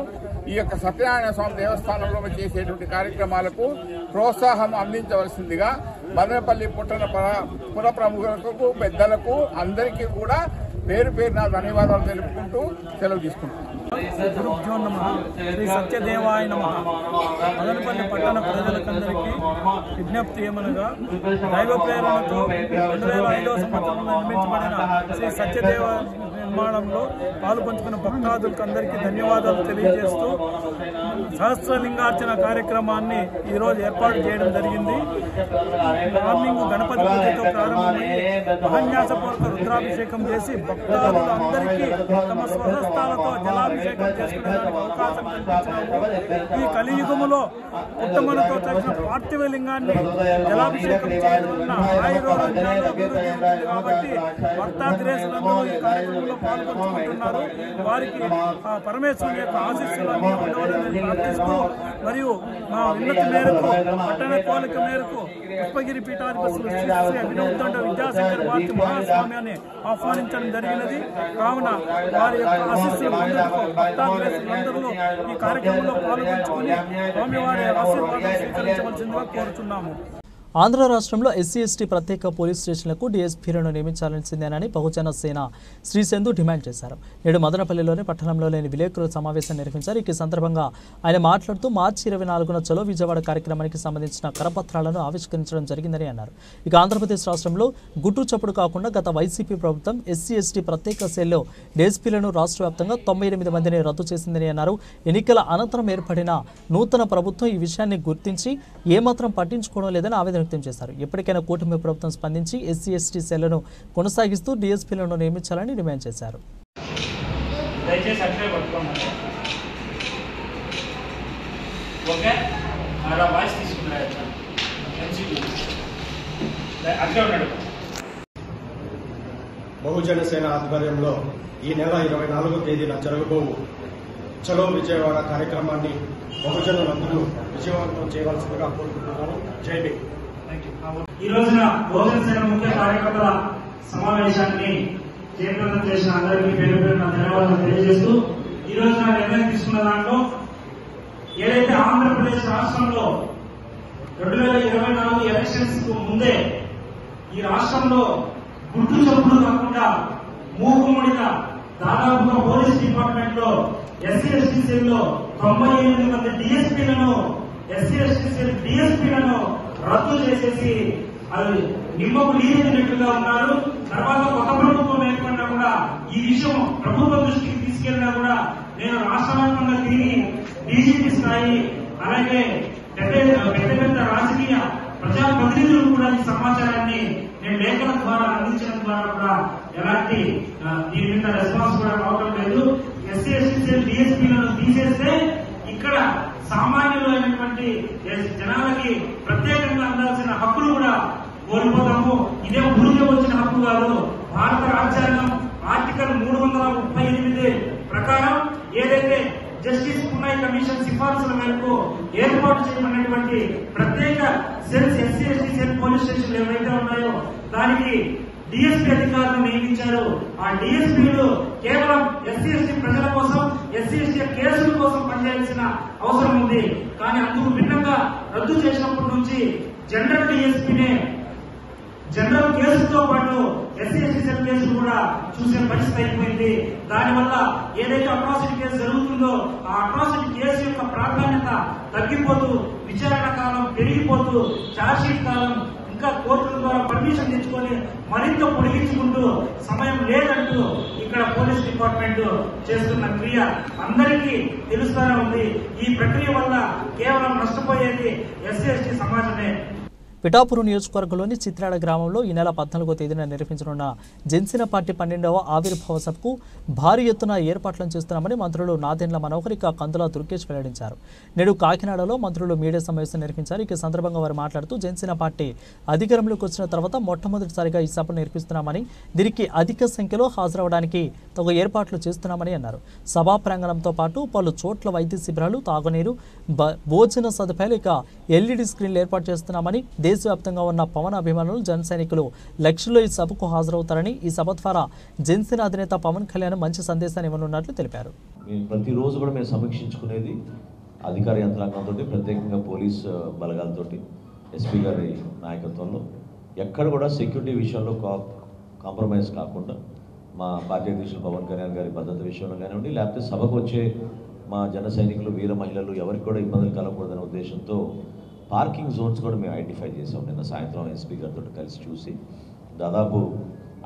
ఈ యొక్క సత్యనారాయణ స్వామి దేవస్థానంలో చేసేటువంటి కార్యక్రమాలకు ప్రోత్సాహం అందించవలసిందిగా మదనపల్లి పట్టణ పుర ప్రముఖులకు పెద్దలకు అందరికీ కూడా పేరు పేరున ధన్యవాదాలు తెలుపుకుంటూ సెలవు తీసుకుంటున్నాను. గురుభ్యో నమః. శ్రీ సత్యదేవాయ నమః. మదనపల్లి పట్టణ ప్రజలకందరికీ విజ్ఞప్తి ఏమనగా దైవ ప్రేరణతో 2005వ సంవత్సరంలో నిర్మించబడిన శ్రీ సత్యదేవ నిర్మాణంలో పాల్పంచుకున్న భక్తాదులకు అందరికీ ధన్యవాదాలు తెలియజేస్తూ సహస్రలింగార్చన కార్యక్రమాన్ని ఈరోజు ఏర్పాటు చేయడం జరిగింది. మార్నింగ్ గణపతి పూజతో ప్రారంభమయ్యి మహాన్యాసపూర్వక రుద్రాభిషేకం చేసి భక్తాదులు అందరికీ తమ స్వహస్తాలతో జలాభిషేకం చేసుకునేందుకు అవకాశం కల్పించినాము. ఈ కలియుగములో ఉత్తమలతో చేసిన పార్థివ లింగాన్ని జలాభిషేకం చేయడం వలన ఆయురోగ్యాలు అభివృద్ధి ఉంటుంది కాబట్టి భక్తాగ్రేసులందరూ ఈ కార్యక్రమంలో పాల్గొంటున్నారు. వారికి పరమేశ్వరుని యొక్క ఆశీస్సులన్నీ ఉండవాలని ప్రార్థిస్తూ మరియు మా ఉన్నతి మేరకు పట్టణ కోలిక మేరకు పుష్పగిరి పీఠాధిపతులు శ్రీ అభినవోద్దండ విద్యాశంకర భారతీ మహాస్వామి అని ఆహ్వానించడం జరిగినది. కావున వారి యొక్క ఆశీస్సులు పొందేందుకు భక్తాగ్రేసులందరూ ఈ కార్యక్రమంలో పాల్గొంచుకుని స్వామివారి ఆశీర్వాదం స్వీకరించవలసిందిగా కోరుతున్నాము. ఆంధ్ర రాష్ట్రంలో ఎస్సీ ఎస్టీ ప్రత్యేక పోలీస్ స్టేషన్లకు డీఎస్పీలను నియమించాల్సిందేనని బహుజన సేన శ్రీ చందు డిమాండ్ చేశారు. నేడు మదనపల్లిలోని పట్టణంలో లేని విలేకరుల సమావేశం నిర్వహించారు. ఈ సందర్భంగా ఆయన మాట్లాడుతూ మార్చి 24న చలో విజయవాడ కార్యక్రమానికి సంబంధించిన కరపత్రాలను ఆవిష్కరించడం జరిగిందని అన్నారు. ఇక ఆంధ్రప్రదేశ్ రాష్ట్రంలో గుట్టు చప్పుడు కాకుండా గత వైసీపీ ప్రభుత్వం ఎస్సీ ఎస్టీ ప్రత్యేక సెల్లో డీఎస్పీలను రాష్ట్ర వ్యాప్తంగా 98 మందిని రద్దు చేసిందని అన్నారు. ఎన్నికల అనంతరం ఏర్పడిన నూతన ప్రభుత్వం ఈ విషయాన్ని గుర్తించి ఏమాత్రం పట్టించుకోవడం లేదని ఆవేదన వ్యక్తం చేశారు. ఎప్పటికైనా కూటమి ప్రభుత్వం స్పందించి ఎస్సీ ఎస్టీ సెల్లను కొనసాగిస్తూ డీఎస్పీలను నియమించాలని డిమాండ్ చేశారు. బహుజన సేన ఆధ్వర్యంలో ఈ నెల 24వ తేదీన జరగబోవు చలో విజయవాడ కార్యక్రమాన్ని బహుజనులందరూ విజయవంతం చేయవలసిందిగా కోరుకుంటున్నాను. జై భీమ్. ఈ రోజున బహుజన సేన ముఖ్య కార్యకర్తల సమావేశాన్ని జయప్రదం చేసిన అందరికీ పేరు పేరున ధన్యవాదాలు తెలియజేస్తూ ఈ రోజున నిర్ణయం తీసుకున్న దాంట్లో ఏదైతే ఆంధ్రప్రదేశ్ రాష్ట్రంలో 2024 ఎలక్షన్స్ కు ముందే ఈ రాష్ట్రంలో గుట్టు చప్పుడు కాకుండా మూకుముడిగా దాదాపుగా పోలీస్ డిపార్ట్మెంట్ లో ఎస్సీ ఎస్టీ సెల్లో 98 మంది డీఎస్పీలను ఎస్సీ ఎస్టీ సెల్ డీఎస్పీలను రద్దు చేసేసి అది నిమ్మకు నీరెత్తినట్లుగా ఉన్నారు. తర్వాత కొత్త ప్రభుత్వం ఏర్పడినా కూడా ఈ విషయం ప్రభుత్వ దృష్టికి తీసుకెళ్లినా కూడా నేను రాష్ట్ర వ్యాప్తంగా తిరిగి డీజీపీ స్థాయి అలాగే పెద్ద రాజకీయ ప్రజాప్రతినిధులు కూడా ఈ సమాచారాన్ని నేను లేఖల ద్వారా అందించడం ద్వారా కూడా ఎలాంటి దీని మీద రెస్పాన్స్ కూడా రావడం లేదు. ఎస్సీ ఎస్టీ సెల్ డీఎస్పీలను తీసేస్తే ఇక్కడ సామాన్యులైనటువంటి జనాలకి ప్రత్యేకంగా అందాల్సిన హక్కులు కూడా కోల్పోతాము. ఇదే ఊరికే వచ్చిన హక్కు కాదు. భారత రాజ్యాంగం ఆర్టికల్ 338 ప్రకారం ఏదైతే జస్టిస్ పున్నయ్య కమిషన్ సిఫార్సుల మేరకు ఏర్పాటు చేయబడినటువంటి ప్రత్యేక cells SC ST cell police స్టేషన్లు ఏవైతే ఉన్నాయో దానికి డీఎస్పీ అధికారులను నియమించారు. ఆ డీఎస్పీలు కేవలం ఎస్సీ ఎస్టీ ప్రజల కోసం ఎస్సీ ఎస్టీ కేసుల కోసం పనిచేయాల్సిన అవసరం ఉంది. కానీ అందుకు భిన్నంగా రద్దు చేసినప్పటి నుంచి జనరల్ డీఎస్పీనే జనరల్ కేసులతో పాటు ఎస్సీ ఎస్టీ సెల్ కేసులు కూడా చూసే పరిస్థితి అయిపోయింది. దానివల్ల ఏదైతే అట్రాసిటీ కేసు జరుగుతుందో ఆ అట్రాసిటీ కేసు యొక్క ప్రాధాన్యత తగ్గిపోతూ, విచారణ కాలం పెరిగిపోతూ, ఛార్జ్షీట్ కాలం ఇంకా కోర్టుల ద్వారా పర్మిషన్ తెచ్చుకొని మరింత పొడిగించుకుంటూ సమయం లేదంటూ ఇక్కడ పోలీస్ డిపార్ట్మెంట్ చేస్తున్న క్రియ అందరికీ తెలుస్తూనే ఉంది. ఈ ప్రక్రియ వల్ల కేవలం నష్టపోయేది ఎస్సీ ఎస్టీ సమాజమే. పిఠాపురం నియోజకవర్గంలోని చిత్రాడ గ్రామంలో ఈ నెల 14వ తేదీన నిర్వహించనున్న జనసేన పార్టీ 12వ ఆవిర్భావ సభకు భారీ ఎత్తున ఏర్పాట్లను చేస్తున్నామని మంత్రులు నాదెండ్ల మనోహర్ కందుల దుర్గేష్ వెల్లడించారు. నేడు కాకినాడలో మంత్రులు మీడియా సమావేశం నిర్వహించారు. ఈ సందర్భంగా వారు మాట్లాడుతూ జనసేన పార్టీ అధికారంలోకి వచ్చిన తర్వాత మొట్టమొదటిసారిగా ఈ సభను నిర్వహిస్తున్నామని, దీనికి అధిక సంఖ్యలో హాజరవడానికి తగు ఏర్పాట్లు చేస్తున్నామని అన్నారు. సభా ప్రాంగణంతో పాటు పలు చోట్ల వైద్య శిబిరాలు, తాగునీరు, భోజన సదుపాయాలు, ఇక ఎల్ఈడి స్క్రీన్లు ఏర్పాటు చేస్తున్నామని, దేశవ్యాప్తంగా ఉన్న పవన్ అభిమానులు, జన సైనికులు లక్షల్లో ఈ సభకు హాజరవుతారని, ఈ సభ ద్వారా జనసేన అధినేత పవన్ కళ్యాణ్ మంచి సందేశాన్ని ఇవ్వనున్నట్లు తెలిపారు. ప్రతిరోజు కూడా మేము సమీక్షించుకునేది అధికార యంత్రాంగంతో, ప్రత్యేకంగా పోలీస్ బలగాలతో, ఎస్పీ గారి నాయకత్వంలో ఎక్కడ కూడా సెక్యూరిటీ విషయంలో కాంప్రమైజ్ కాకుండా మా పార్టీ అధ్యక్షులు పవన్ కళ్యాణ్ గారి భద్రత విషయంలో కానివ్వండి, లేకపోతే సభకు వచ్చే మా జన సైనికులు, వీర మహిళలు ఎవరికి కూడా ఇబ్బందులు కలగకూడదనే ఉద్దేశంతో పార్కింగ్ జోన్స్ కూడా మేము ఐడెంటిఫై చేసాం. నిన్న సాయంత్రం ఎస్పీ గారితో కలిసి చూసి దాదాపు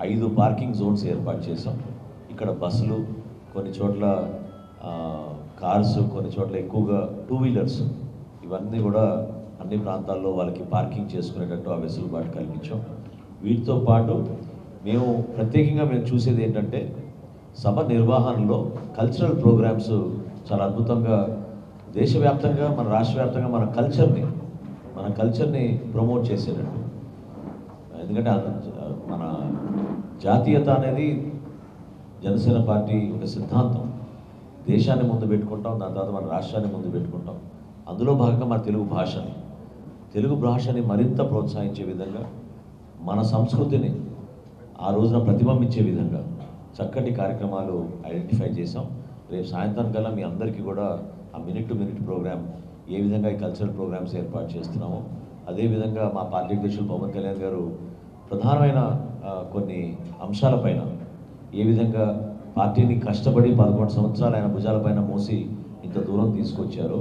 5 పార్కింగ్ జోన్స్ ఏర్పాటు చేసాం. ఇక్కడ బస్సులు, కొన్ని చోట్ల కార్స్, కొన్ని చోట్ల ఎక్కువగా 2 వీలర్స్, ఇవన్నీ కూడా అన్ని ప్రాంతాల్లో వాళ్ళకి పార్కింగ్ చేసుకునేటట్టు ఆ వెసులుబాటు కల్పించాం. వీటితో పాటు మేము ప్రత్యేకంగా చూసేది ఏంటంటే సభ నిర్వహణలో కల్చరల్ ప్రోగ్రామ్స్ చాలా అద్భుతంగా దేశవ్యాప్తంగా, మన రాష్ట్ర వ్యాప్తంగా మన కల్చర్ని ప్రమోట్ చేసేటట్టు. ఎందుకంటే మన జాతీయత అనేది జనసేన పార్టీ ఒక సిద్ధాంతం. దేశాన్ని ముందు పెట్టుకుంటాం, దాని తర్వాత మన రాష్ట్రాన్ని ముందు పెట్టుకుంటాం. అందులో భాగంగా మన తెలుగు భాషని మరింత ప్రోత్సహించే విధంగా, మన సంస్కృతిని ఆ రోజున ప్రతిబింబించే విధంగా చక్కటి కార్యక్రమాలు ఐడెంటిఫై చేసాం. రేపు సాయంత్రం కల్లా మీ అందరికీ కూడా ఆ మినిట్ టు మినిట్ ప్రోగ్రామ్, ఏ విధంగా ఈ కల్చరల్ ప్రోగ్రామ్స్ ఏర్పాటు చేస్తున్నామో అదేవిధంగా మా పార్టీ అధ్యక్షులు పవన్ కళ్యాణ్ గారు ప్రధానమైన కొన్ని అంశాలపైన, ఏ విధంగా పార్టీని కష్టపడి 11 సంవత్సరాలు ఆయన భుజాలపైన మోసి ఇంత దూరం తీసుకొచ్చారో,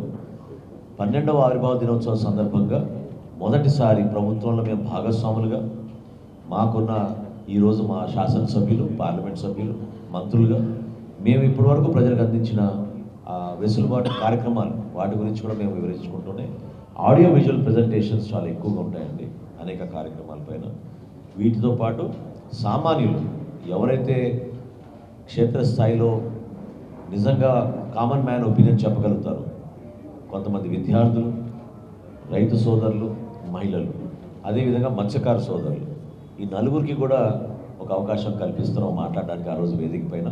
12వ ఆవిర్భావ దినోత్సవం సందర్భంగా మొదటిసారి ప్రభుత్వంలో మేము భాగస్వాములుగా, మాకున్న ఈరోజు మా శాసనసభ్యులు, పార్లమెంట్ సభ్యులు, మంత్రులుగా మేము ఇప్పటివరకు ప్రజలకు అందించిన వెసులుబాటు కార్యక్రమాలు, వాటి గురించి కూడా మేము వివరించుకుంటూనే ఆడియో విజువల్ ప్రజెంటేషన్స్ చాలా ఎక్కువగా ఉంటాయండి అనేక కార్యక్రమాలపైన. వీటితో పాటు సామాన్యులు ఎవరైతే క్షేత్రస్థాయిలో నిజంగా కామన్ మ్యాన్ ఒపీనియన్ చెప్పగలుగుతారో, కొంతమంది విద్యార్థులు, రైతు సోదరులు, మహిళలు, అదేవిధంగా మత్స్యకార సోదరులు, ఈ నలుగురికి కూడా ఒక అవకాశం కల్పిస్తున్నాం మాట్లాడడానికి ఆ రోజు వేదిక పైన.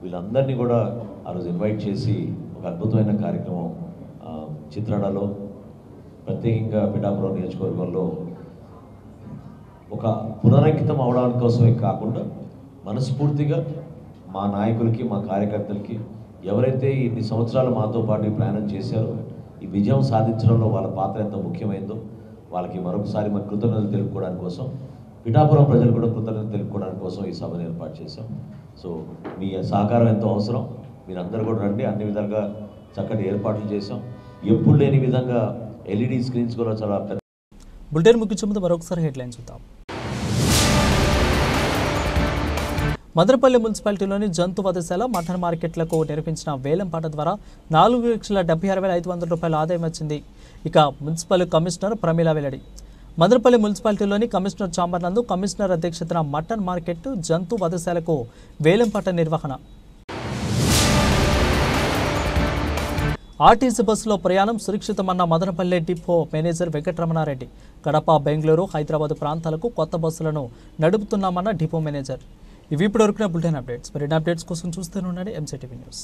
వీళ్ళందరినీ కూడా ఆ రోజు ఇన్వైట్ చేసి ఒక అద్భుతమైన కార్యక్రమం చిత్రాడలో, ప్రత్యేకంగా పిఠాపురం నియోజకవర్గంలో ఒక పునరంకితం అవడానికి కోసమే కాకుండా మనస్ఫూర్తిగా మా నాయకులకి, మా కార్యకర్తలకి, ఎవరైతే ఇన్ని సంవత్సరాలు మాతో పాటు ప్రయాణం చేశారో, ఈ విజయం సాధించడంలో వాళ్ళ పాత్ర ఎంత ముఖ్యమైందో వాళ్ళకి మరొకసారి మా కృతజ్ఞతలు తెలుపుకోవడానికి కోసం, పిఠాపురం ప్రజలు కూడా కృతజ్ఞతలు తెలుపుకోవడానికి కోసం ఈ సభను ఏర్పాటు చేశాం. సో మీ సహకారం ఎంతో అవసరం. మీరందరూ కూడా రండి. అన్ని విధాలుగా చక్కటి ఏర్పాట్లు చేశాం. ఎప్పుడు లేని విధంగా ఎల్ఈడి స్క్రీన్స్ కూడా చాలా పెద్ద. బులెటిన్ ముగించే ముందు మరొకసారి హెడ్లైన్స్ చూద్దాం. మదనపల్లి మున్సిపాలిటీలోని జంతు వధశాల, మటన్ మార్కెట్లకు నిర్వహించిన వేలంపాట ద్వారా 4,76,500 రూపాయల ఆదాయం వచ్చింది. ఇక మున్సిపల్ కమిషనర్ ప్రమీల వెల్లడి. మదనపల్లి మున్సిపాలిటీలోని కమిషనర్ ఛాంబర్ నందు కమిషనర్ అధ్యక్షతన మటన్ మార్కెట్, జంతు వధశాలకు వేలంపాట నిర్వహణ. ఆర్టీసీ బస్సులో ప్రయాణం సురక్షితమన్న మదనపల్లె డిపో మేనేజర్ వెంకటరమణారెడ్డి. కడప, బెంగళూరు, హైదరాబాద్ ప్రాంతాలకు కొత్త బస్సులను నడుపుతున్నామన్న డిపో మేనేజర్. ఇవి ఇప్పటివరకు బులెటిన్ అప్డేట్స్. మరిన్ని అప్డేట్స్ కోసం చూస్తూనే ఉండండి ఎంసీటీవీ న్యూస్.